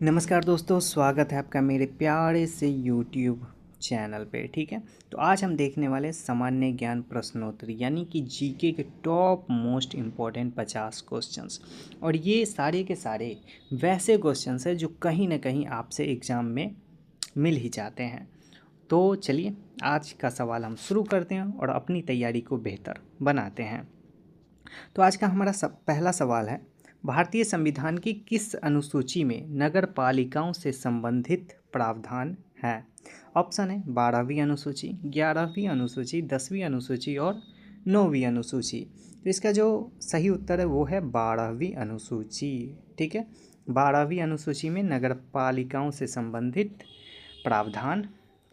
नमस्कार दोस्तों, स्वागत है आपका मेरे प्यारे से YouTube चैनल पे। ठीक है, तो आज हम देखने वाले सामान्य ज्ञान प्रश्नोत्तरी यानी कि जीके के टॉप मोस्ट इम्पॉर्टेंट 50 क्वेश्चंस। और ये सारे के सारे वैसे क्वेश्चंस हैं जो कहीं ना कहीं आपसे एग्ज़ाम में मिल ही जाते हैं। तो चलिए आज का सवाल हम शुरू करते हैं और अपनी तैयारी को बेहतर बनाते हैं। तो आज का हमारा पहला सवाल है, भारतीय संविधान की किस अनुसूची में नगर पालिकाओं से संबंधित प्रावधान है? ऑप्शन है 12वीं अनुसूची, 11वीं अनुसूची, 10वीं अनुसूची और 9वीं अनुसूची। तो इसका जो सही उत्तर है वो है 12वीं अनुसूची। ठीक है, 12वीं अनुसूची में नगर पालिकाओं से संबंधित प्रावधान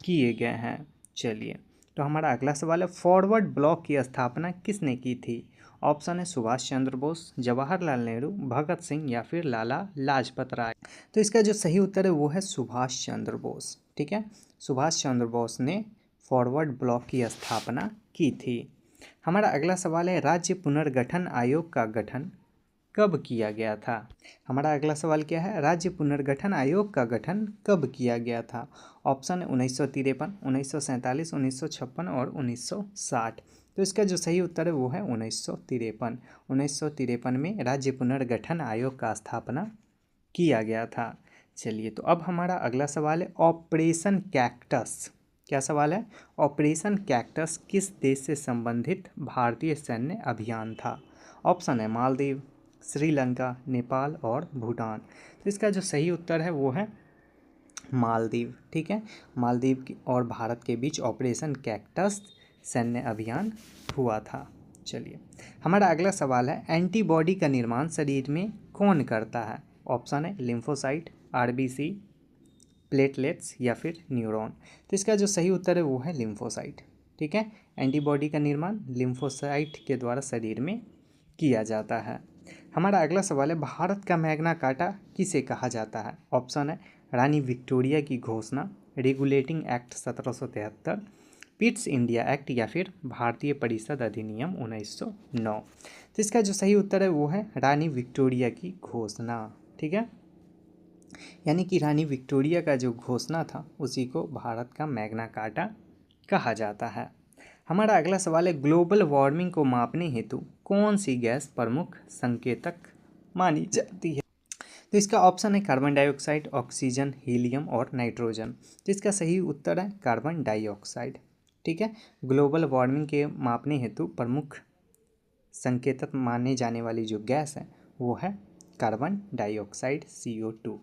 किए गए हैं। चलिए, तो हमारा अगला सवाल है, फॉरवर्ड ब्लॉक की स्थापना किसने की थी? ऑप्शन है सुभाष चंद्र बोस, जवाहरलाल नेहरू, भगत सिंह या फिर लाला लाजपत राय। तो इसका जो सही उत्तर है वो है सुभाष चंद्र बोस। ठीक है, सुभाष चंद्र बोस ने फॉरवर्ड ब्लॉक की स्थापना की थी। हमारा अगला सवाल है, राज्य पुनर्गठन आयोग का गठन कब किया गया था? हमारा अगला सवाल क्या है, राज्य पुनर्गठन आयोग का गठन कब किया गया था? ऑप्शन है 1953, 1947, 1956 और 1960। तो इसका जो सही उत्तर है वो है 1953। 1953 में राज्य पुनर्गठन आयोग का स्थापना किया गया था। चलिए, तो अब हमारा अगला सवाल है, ऑपरेशन कैक्टस। क्या सवाल है? ऑपरेशन कैक्टस किस देश से संबंधित भारतीय सैन्य अभियान था? ऑप्शन है मालदीव, श्रीलंका, नेपाल और भूटान। तो इसका जो सही उत्तर है वो है मालदीव। ठीक है, मालदीव और भारत के बीच ऑपरेशन कैक्टस सैन्य अभियान हुआ था। चलिए, हमारा अगला सवाल है, एंटीबॉडी का निर्माण शरीर में कौन करता है? ऑप्शन है लिम्फोसाइट, आरबीसी, प्लेटलेट्स या फिर न्यूरॉन। तो इसका जो सही उत्तर है वो है लिम्फोसाइट। ठीक है, एंटीबॉडी का निर्माण लिम्फोसाइट के द्वारा शरीर में किया जाता है। हमारा अगला सवाल है, भारत का मैग्ना कार्टा किसे कहा जाता है? ऑप्शन है रानी विक्टोरिया की घोषणा, regulating act 1773, Pitt's India act या फिर भारतीय परिषद अधिनियम 1909। तो इसका जो सही उत्तर है वो है रानी विक्टोरिया की घोषणा। ठीक है, यानी कि रानी विक्टोरिया का जो घोषणा था उसी को भारत का मैग्ना कार्टा कहा जाता है। हमारा अगला सवाल है, ग्लोबल वार्मिंग को मापने हेतु कौन सी गैस प्रमुख संकेतक मानी जाती है? तो इसका ऑप्शन है कार्बन डाइऑक्साइड, ऑक्सीजन, हीलियम और नाइट्रोजन। तो इसका सही उत्तर है कार्बन डाइऑक्साइड। ठीक है, ग्लोबल वार्मिंग के मापने हेतु प्रमुख संकेतक माने जाने वाली जो गैस है वो है कार्बन डाइऑक्साइड, CO2।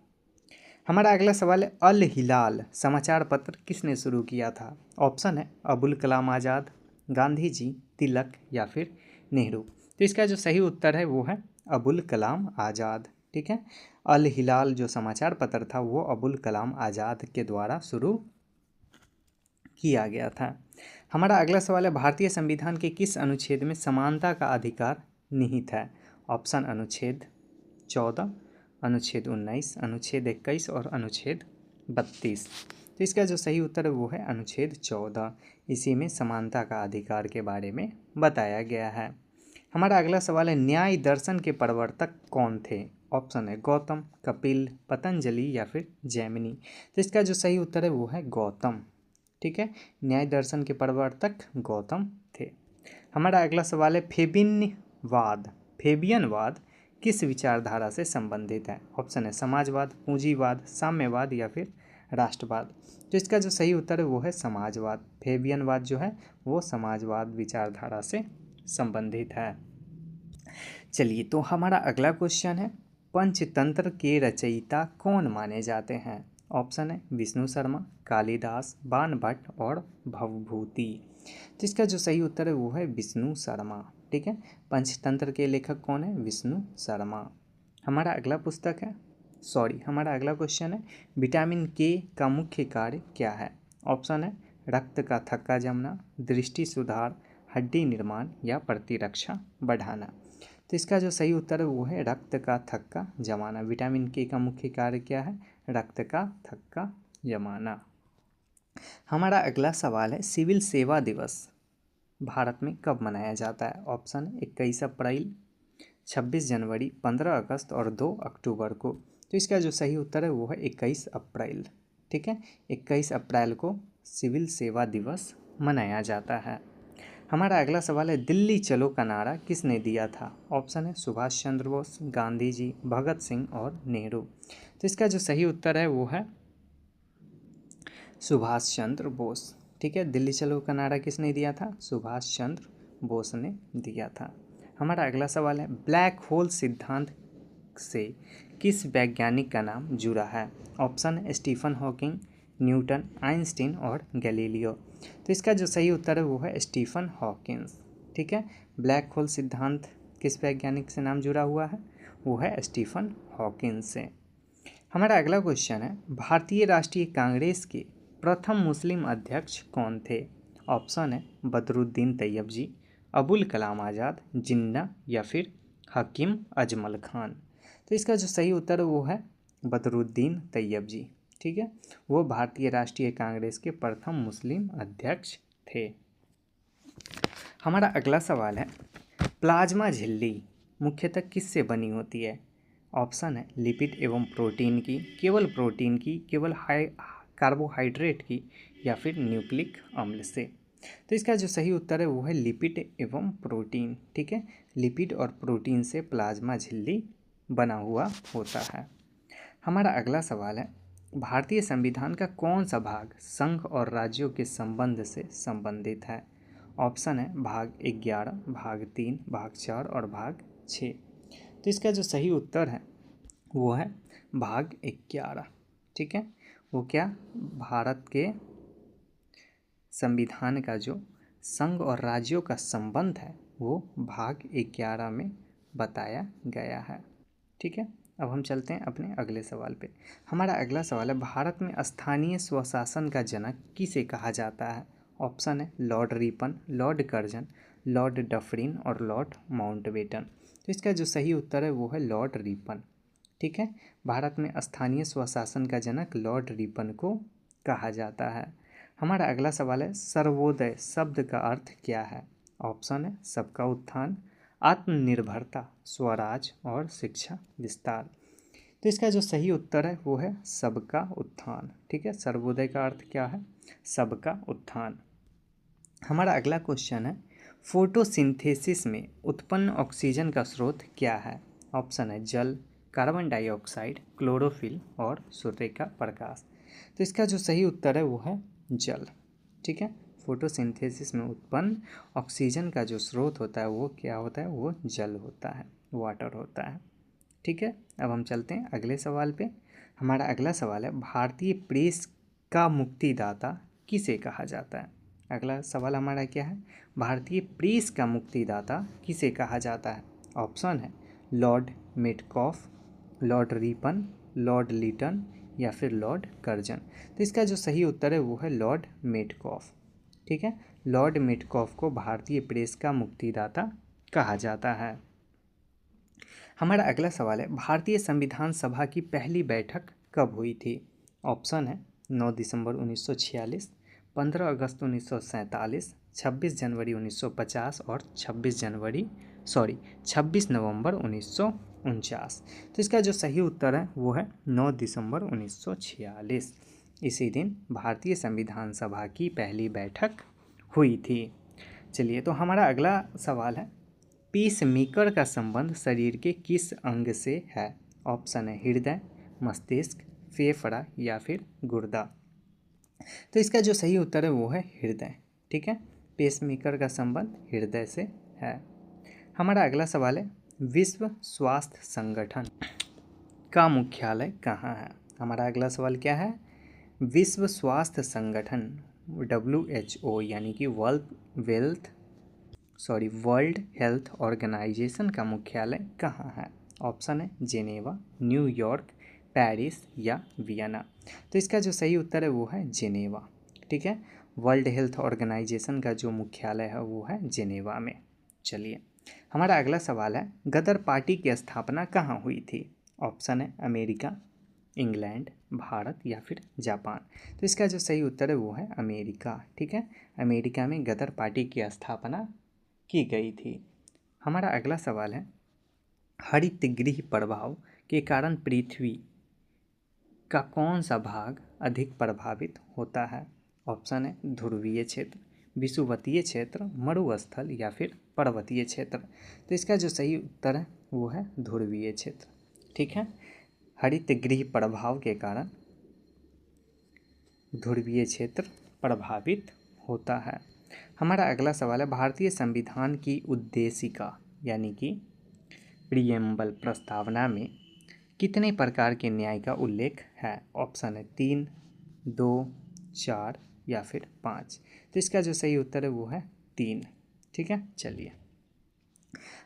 हमारा अगला सवाल है, अल हिलाल समाचार पत्र किसने शुरू किया था? ऑप्शन है अबुल कलाम आज़ाद, गांधी जी, तिलक या फिर नेहरू। तो इसका जो सही उत्तर है वो है अबुल कलाम आज़ाद। ठीक है, अल हिलाल जो समाचार पत्र था वो अबुल कलाम आज़ाद के द्वारा शुरू किया गया था। हमारा अगला सवाल है, भारतीय संविधान के किस अनुच्छेद में समानता का अधिकार निहित है? ऑप्शन अनुच्छेद 14, अनुच्छेद 19, अनुच्छेद 21 और अनुच्छेद 32। तो इसका जो सही उत्तर है वो है अनुच्छेद 14। इसी में समानता का अधिकार के बारे में बताया गया है। हमारा अगला सवाल है, न्याय दर्शन के प्रवर्तक कौन थे? ऑप्शन है गौतम, कपिल, पतंजलि या फिर जैमिनी। तो इसका जो सही उत्तर है वो है गौतम। ठीक है, न्याय दर्शन के प्रवर्तक गौतम थे। हमारा अगला सवाल है, फेबियनवाद किस विचारधारा से संबंधित है? ऑप्शन है समाजवाद, पूंजीवाद, साम्यवाद या फिर राष्ट्रवाद। तो इसका जो सही उत्तर है वो है समाजवाद। फेबियनवाद जो है वो समाजवाद विचारधारा से संबंधित है। चलिए, तो हमारा अगला क्वेश्चन है, पंचतंत्र के रचयिता कौन माने जाते हैं? ऑप्शन है विष्णु शर्मा, कालिदास, बाणभट्ट और भवभूति। तो इसका जो सही उत्तर है वो है विष्णु शर्मा। ठीक है, पंचतंत्र के लेखक कौन है? विष्णु शर्मा। हमारा अगला हमारा अगला क्वेश्चन है, विटामिन के का मुख्य कार्य क्या है? ऑप्शन है रक्त का थक्का जमना, दृष्टि सुधार, हड्डी निर्माण या प्रतिरक्षा बढ़ाना। तो इसका जो सही उत्तर है वो है रक्त का थक्का जमाना। विटामिन के का मुख्य कार्य क्या है? रक्त का थक्का जमाना। हमारा अगला सवाल है, सिविल सेवा दिवस भारत में कब मनाया जाता है? ऑप्शन 21 अप्रैल, 26 जनवरी, 15 अगस्त और 2 अक्टूबर को। तो इसका जो सही उत्तर है वो है 21 अप्रैल। ठीक है, 21 अप्रैल को सिविल सेवा दिवस मनाया जाता है। हमारा अगला सवाल है, दिल्ली चलो का नारा किसने दिया था? ऑप्शन है सुभाष चंद्र बोस, गांधी जी, भगत सिंह और नेहरू। तो इसका जो सही उत्तर है वो है सुभाष चंद्र बोस। ठीक है, दिल्ली चलो का नारा किसने दिया था? सुभाष चंद्र बोस ने दिया था। हमारा अगला सवाल है, ब्लैक होल सिद्धांत से किस वैज्ञानिक का नाम जुड़ा है? ऑप्शन है स्टीफन हॉकिंग, न्यूटन, आइंस्टीन और गैलीलियो। तो इसका जो सही उत्तर है वो है स्टीफन हॉकिंस। ठीक है, ब्लैक होल सिद्धांत किस वैज्ञानिक से नाम जुड़ा हुआ है? वो है स्टीफन हॉकिंस से। हमारा अगला क्वेश्चन है, भारतीय राष्ट्रीय कांग्रेस के प्रथम मुस्लिम अध्यक्ष कौन थे? ऑप्शन है बदरुद्दीन तैयब जी, अबुल कलाम आज़ाद, जिन्ना या फिर हकीम अजमल खान। तो इसका जो सही उत्तर है वो है बदरुद्दीन तैयब जी। ठीक है, वो भारतीय राष्ट्रीय कांग्रेस के प्रथम मुस्लिम अध्यक्ष थे। हमारा अगला सवाल है, प्लाज्मा झिल्ली मुख्यतः किससे बनी होती है? ऑप्शन है लिपिड एवं प्रोटीन की, केवल प्रोटीन की, केवल कार्बोहाइड्रेट की या फिर न्यूक्लिक अम्ल से। तो इसका जो सही उत्तर है वो है लिपिड एवं प्रोटीन। ठीक है, लिपिड और प्रोटीन से प्लाज्मा झिल्ली बना हुआ होता है। हमारा अगला सवाल है, भारतीय संविधान का कौन सा भाग संघ और राज्यों के संबंध से संबंधित है? ऑप्शन है भाग 11, भाग 3, भाग 4 और भाग 6। तो इसका जो सही उत्तर है वो है भाग 11। ठीक है, वो क्या, भारत के संविधान का जो संघ और राज्यों का संबंध है वो भाग 11 में बताया गया है। ठीक है, अब हम चलते हैं अपने अगले सवाल पे। हमारा अगला सवाल है, भारत में स्थानीय स्वशासन का जनक किसे कहा जाता है? ऑप्शन है Lord Ripon, Lord Curzon, Lord Dufferin और लॉर्ड माउंटबेटन। तो इसका जो सही उत्तर है वो है लॉर्ड रिपन। ठीक है, भारत में स्थानीय स्वशासन का जनक लॉर्ड रिपन को कहा जाता है। हमारा अगला सवाल है, सर्वोदय शब्द का अर्थ क्या है? ऑप्शन है सबका उत्थान, आत्मनिर्भरता, स्वराज और शिक्षा विस्तार। तो इसका जो सही उत्तर है वो है सबका उत्थान। ठीक है, सर्वोदय का अर्थ क्या है? सबका उत्थान। हमारा अगला क्वेश्चन है, फोटोसिंथेसिस में उत्पन्न ऑक्सीजन का स्रोत क्या है? ऑप्शन है जल, कार्बन डाइऑक्साइड, क्लोरोफिल और सूर्य का प्रकाश। तो इसका जो सही उत्तर है वो है जल। ठीक है, फोटोसिंथेसिस में उत्पन्न ऑक्सीजन का जो स्रोत होता है वो क्या होता है? वो जल होता है, वाटर होता है। ठीक है, अब हम चलते हैं अगले सवाल पे। हमारा अगला सवाल है, भारतीय प्रेस का मुक्तिदाता किसे कहा जाता है? अगला सवाल हमारा क्या है, भारतीय प्रेस का मुक्तिदाता किसे कहा जाता है? ऑप्शन है Lord Metcalfe, Lord Ripon, Lord Lytton या फिर लॉर्ड कर्जन। तो इसका जो सही उत्तर है वो है लॉर्ड मेटकॉफ। ठीक है, लॉर्ड मेटकॉफ को भारतीय प्रेस का मुक्तिदाता कहा जाता है। हमारा अगला सवाल है, भारतीय संविधान सभा की पहली बैठक कब हुई थी? ऑप्शन है 9 दिसंबर 1946, 15 अगस्त 1947, 26 जनवरी 1950 और 26 नवंबर 1949। तो इसका जो सही उत्तर है वो है 9 दिसंबर 1946। इसी दिन भारतीय संविधान सभा की पहली बैठक हुई थी। चलिए, तो हमारा अगला सवाल है, पेसमेकर का संबंध शरीर के किस अंग से है? ऑप्शन है हृदय, मस्तिष्क, फेफड़ा या फिर गुर्दा। तो इसका जो सही उत्तर है वो है हृदय। ठीक है, पेसमेकर का संबंध हृदय से है। हमारा अगला सवाल है, विश्व स्वास्थ्य संगठन का मुख्यालय कहाँ है? हमारा अगला सवाल क्या है, विश्व स्वास्थ्य संगठन WHO यानी कि वर्ल्ड हेल्थ ऑर्गेनाइजेशन का मुख्यालय कहाँ है? ऑप्शन है जेनेवा, न्यूयॉर्क, पेरिस या वियना। तो इसका जो सही उत्तर है वो है जेनेवा। ठीक है, वर्ल्ड हेल्थ ऑर्गेनाइजेशन का जो मुख्यालय है वो है जेनेवा में। चलिए, हमारा अगला सवाल है, गदर पार्टी की स्थापना कहाँ हुई थी? ऑप्शन है अमेरिका, इंग्लैंड, भारत या फिर जापान। तो इसका जो सही उत्तर है वो है अमेरिका। ठीक है, अमेरिका में गदर पार्टी की स्थापना की गई थी। हमारा अगला सवाल है, हरित गृह प्रभाव के कारण पृथ्वी का कौन सा भाग अधिक प्रभावित होता है? ऑप्शन है ध्रुवीय क्षेत्र, विषुवतीय क्षेत्र, मरुस्थल या फिर पर्वतीय क्षेत्र। तो इसका जो सही उत्तर है वो है ध्रुवीय क्षेत्र। ठीक है, हरित गृह प्रभाव के कारण ध्रुवीय क्षेत्र प्रभावित होता है। हमारा अगला सवाल है भारतीय संविधान की उद्देशिका यानी कि प्रियम्बल प्रस्तावना में कितने प्रकार के न्याय का उल्लेख है? ऑप्शन है 3, 2, 4 या फिर 5। तो इसका जो सही उत्तर है वो है 3। ठीक है, चलिए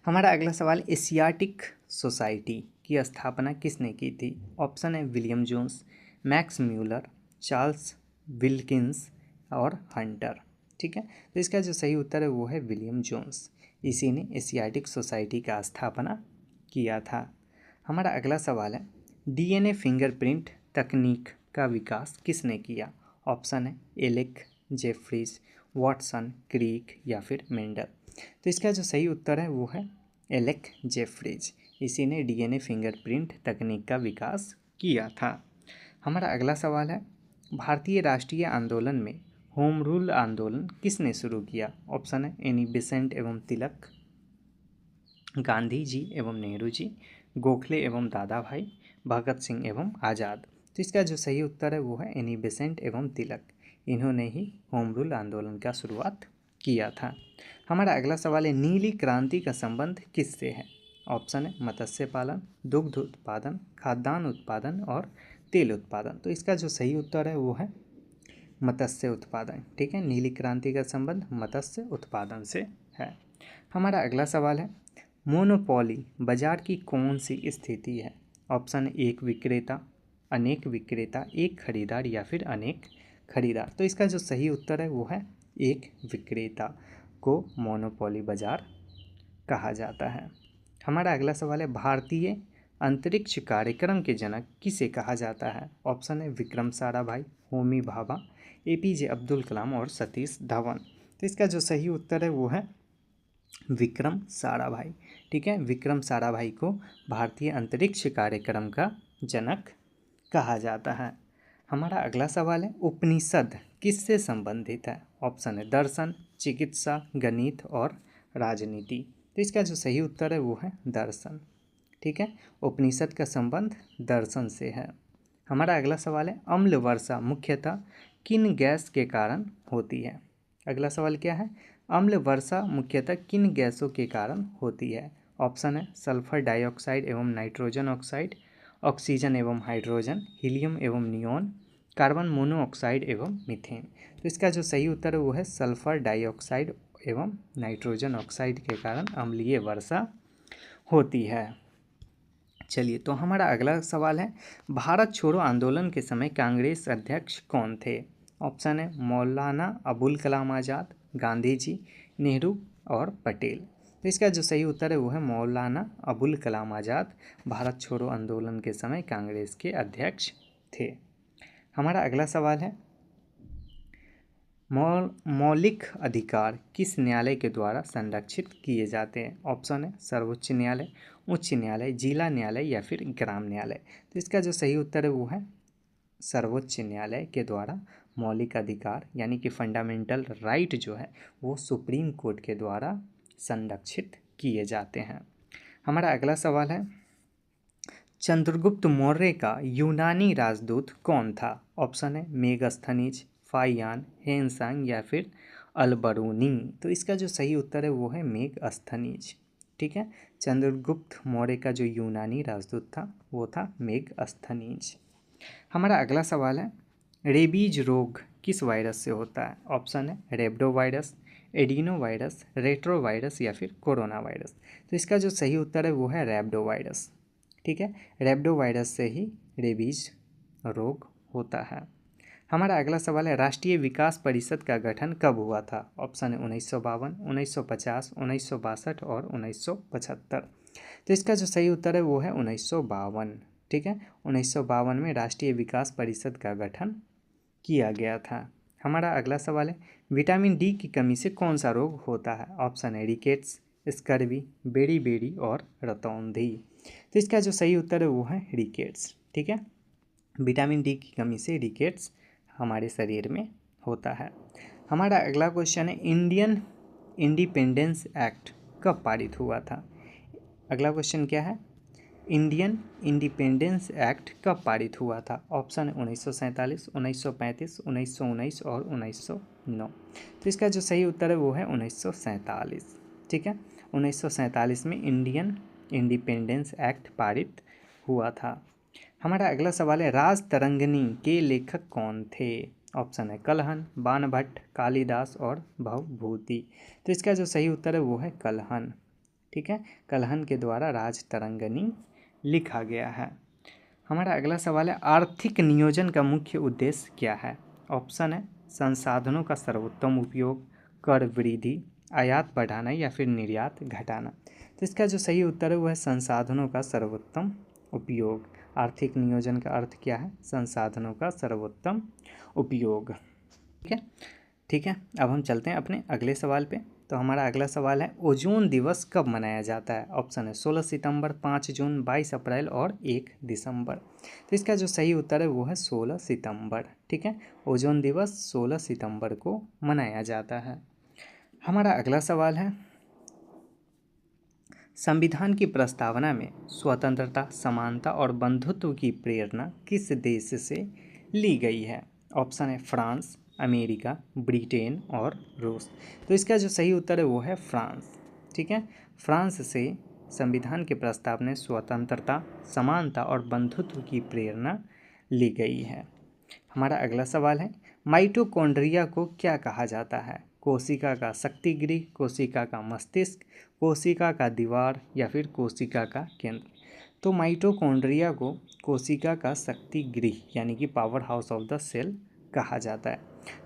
हमारा अगला सवाल एशियाटिक सोसाइटी की स्थापना किसने की थी? ऑप्शन है William Jones, Max Muller, Charles Wilkins और हंटर। ठीक है, तो इसका जो सही उत्तर है वो है विलियम जोन्स। इसी ने एशियाटिक सोसाइटी का स्थापना किया था। हमारा अगला सवाल है डीएनए फिंगरप्रिंट तकनीक का विकास किसने किया? ऑप्शन है एलेक, जेफरीज, वाटसन, क्रीक या फिर मेंडल। तो इसका जो सही उत्तर है वो है एलेक जेफरीज। इसी ने डीएनए फिंगरप्रिंट तकनीक का विकास किया था। हमारा अगला सवाल है भारतीय राष्ट्रीय आंदोलन में होम रूल आंदोलन किसने शुरू किया? ऑप्शन है एनी बेसेंट एवं तिलक, गांधी जी एवं नेहरू जी, गोखले एवं दादा भाई, भगत सिंह एवं आज़ाद। तो इसका जो सही उत्तर है वो है एनी बेसेंट एवं तिलक। इन्होंने ही होम रूल आंदोलन का शुरुआत किया था। हमारा अगला सवाल है नीली क्रांति का संबंध किससे है? ऑप्शन है मत्स्य पालन, दुग्ध उत्पादन, खाद्यान्न उत्पादन और तेल उत्पादन। तो इसका जो सही उत्तर है वो है मत्स्य उत्पादन। ठीक है, नीली क्रांति का संबंध मत्स्य उत्पादन से है। हमारा अगला सवाल है मोनोपोली बाजार की कौन सी स्थिति है? ऑप्शन एक विक्रेता, अनेक विक्रेता, एक खरीदार या फिर अनेक खरीदार। तो इसका जो सही उत्तर है वो है एक विक्रेता को मोनोपोली बाजार कहा जाता है। हमारा अगला सवाल है भारतीय अंतरिक्ष कार्यक्रम के जनक किसे कहा जाता है? ऑप्शन है विक्रम साराभाई, होमी भाभा, एपीजे अब्दुल कलाम और सतीश धवन। तो इसका जो सही उत्तर है वो है विक्रम साराभाई। ठीक है, विक्रम साराभाई को भारतीय अंतरिक्ष कार्यक्रम का जनक कहा जाता है। हमारा अगला सवाल है उपनिषद किससे संबंधित है? ऑप्शन है दर्शन, चिकित्सा, गणित और राजनीति। तो इसका जो सही उत्तर है वो है दर्शन। ठीक है, उपनिषद का संबंध दर्शन से है। हमारा अगला सवाल है अम्ल वर्षा मुख्यतः किन गैस के कारण होती है? अगला सवाल क्या है? अम्ल वर्षा मुख्यतः किन गैसों के कारण होती है? ऑप्शन है सल्फर डाइऑक्साइड एवं नाइट्रोजन ऑक्साइड, ऑक्सीजन एवं हाइड्रोजन, हीलियम एवं नियॉन, कार्बन मोनोऑक्साइड एवं मीथेन। तो इसका जो सही उत्तर है वो है सल्फर डाइऑक्साइड एवं नाइट्रोजन ऑक्साइड के कारण अम्लीय वर्षा होती है। चलिए, तो हमारा अगला सवाल है भारत छोड़ो आंदोलन के समय कांग्रेस अध्यक्ष कौन थे? ऑप्शन है मौलाना अबुल कलाम आज़ाद, गांधी जी, नेहरू और पटेल। तो इसका जो सही उत्तर है वो है मौलाना अबुल कलाम आज़ाद भारत छोड़ो आंदोलन के समय कांग्रेस के अध्यक्ष थे। हमारा अगला सवाल है मौलिक अधिकार किस न्यायालय के द्वारा संरक्षित किए जाते हैं? ऑप्शन है सर्वोच्च न्यायालय, उच्च न्यायालय, जिला न्यायालय या फिर ग्राम न्यायालय। तो इसका जो सही उत्तर है वो है सर्वोच्च न्यायालय के द्वारा मौलिक अधिकार यानी कि फंडामेंटल राइट जो है वो सुप्रीम कोर्ट के द्वारा संरक्षित किए जाते हैं। हमारा अगला सवाल है चंद्रगुप्त मौर्य का यूनानी राजदूत कौन था? ऑप्शन है मेगस्थनीज, फाइयान, हेनसांग या फिर अलबरूनी। तो इसका जो सही उत्तर है वो है मेगस्थनीज। ठीक है, चंद्रगुप्त मौर्य का जो यूनानी राजदूत था वो था मेगस्थनीज। हमारा अगला सवाल है रेबीज रोग किस वायरस से होता है? ऑप्शन है rhabdo virus, adeno virus, retro virus या फिर कोरोना वायरस। तो इसका जो सही उत्तर है वो है रेब्डो वायरस। ठीक है, रेब्डो वायरस से ही रेबीज रोग होता है। हमारा अगला सवाल है राष्ट्रीय विकास परिषद का गठन कब हुआ था? ऑप्शन है 1952, 1950, 1962 और 1975। तो इसका जो सही उत्तर है वो है 1952। ठीक है, 1952 में राष्ट्रीय विकास परिषद का गठन किया गया था। हमारा अगला सवाल है विटामिन डी की कमी से कौन सा रोग होता है? ऑप्शन है रिकेट्स, स्कर्वी, बेरी और रतौंधी। तो इसका जो सही उत्तर है वो है रिकेट्स। ठीक है, विटामिन डी की कमी से रिकेट्स हमारे शरीर में होता है। हमारा अगला क्वेश्चन है इंडियन इंडिपेंडेंस एक्ट कब पारित हुआ था। अगला क्वेश्चन क्या है, इंडियन इंडिपेंडेंस एक्ट कब पारित हुआ था। ऑप्शन है 1947, 1935, 1919 और 1909। तो इसका जो सही उत्तर है वो है 1947। ठीक है, 1947 में इंडियन इंडिपेंडेंस एक्ट पारित हुआ था। हमारा अगला सवाल है राज तरंगिणी के लेखक कौन थे। ऑप्शन है कलहन, बाणभट्ट, कालिदास और भवभूति। तो इसका जो सही उत्तर है वो है कलहन। ठीक है, कलहन के द्वारा राज तरंगिणी लिखा गया है। हमारा अगला सवाल है आर्थिक नियोजन का मुख्य उद्देश्य क्या है। ऑप्शन है संसाधनों का सर्वोत्तम उपयोग, कर वृद्धि, आयात बढ़ाना या फिर निर्यात घटाना। तो इसका जो सही उत्तर है वो है संसाधनों का सर्वोत्तम उपयोग। आर्थिक नियोजन का अर्थ क्या है, संसाधनों का सर्वोत्तम उपयोग। ठीक है, ठीक है, अब हम चलते हैं अपने अगले सवाल पे। तो हमारा अगला सवाल है ओजोन दिवस कब मनाया जाता है। ऑप्शन है 16 सितंबर, 5 जून, 22 अप्रैल और 1 दिसंबर। तो इसका जो सही उत्तर है वो है 16 सितंबर। ठीक है, ओजोन दिवस 16 सितंबर को मनाया जाता है। हमारा अगला सवाल है संविधान की प्रस्तावना में स्वतंत्रता, समानता और बंधुत्व की प्रेरणा किस देश से ली गई है। ऑप्शन है फ्रांस, अमेरिका, ब्रिटेन और रूस। तो इसका जो सही उत्तर है वो है फ्रांस। ठीक है, फ्रांस से संविधान के प्रस्ताव में स्वतंत्रता, समानता और बंधुत्व की प्रेरणा ली गई है। हमारा अगला सवाल है माइटोकॉन्ड्रिया को क्या कहा जाता है। कोशिका का शक्तिगृह, कोशिका का मस्तिष्क, कोशिका का दीवार या फिर कोशिका का केंद्र। तो माइटोकॉन्ड्रिया को कोशिका का शक्तिगृह यानी कि power house of the cell कहा जाता है।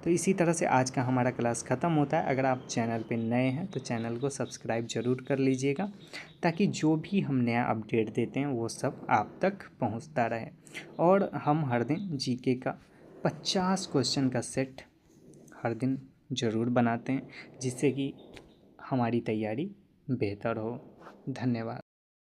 तो इसी तरह से आज का हमारा क्लास ख़त्म होता है। अगर आप चैनल पे नए हैं तो चैनल को सब्सक्राइब जरूर कर लीजिएगा ताकि जो भी हम नया अपडेट देते हैं वो सब आप तक पहुंचता रहे। और हम हर दिन जीके का 50 क्वेश्चन का सेट हर दिन ज़रूर बनाते हैं जिससे कि हमारी तैयारी बेहतर हो। धन्यवाद।